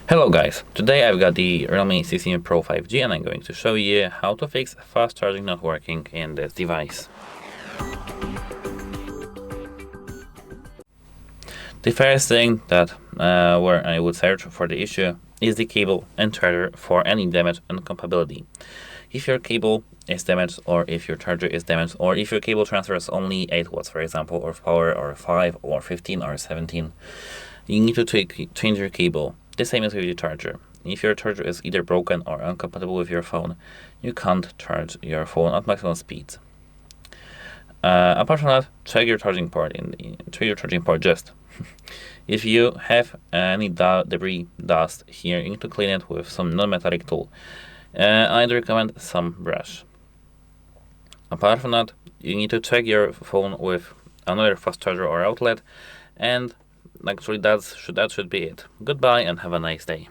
Hello guys, today I've got the Realme 16 Pro 5G and I'm going to show you how to fix fast charging not working in this device. The first thing that where I would search for the issue is the cable and charger for any damage and compatibility. If your cable is damaged, or if your charger is damaged, or if your cable transfers only 8 watts, for example, or power, or 5, or 15, or 17, you need to change your cable. The same as with your charger. If your charger is either broken or incompatible with your phone, you can't charge your phone at maximum speed. Apart from that, check your charging port just. If you have any debris, dust here, you need to clean it with some non-metallic tool. I'd recommend some brush. Apart from that, you need to check your phone with another fast charger or outlet, and actually that should be it. Goodbye and have a nice day.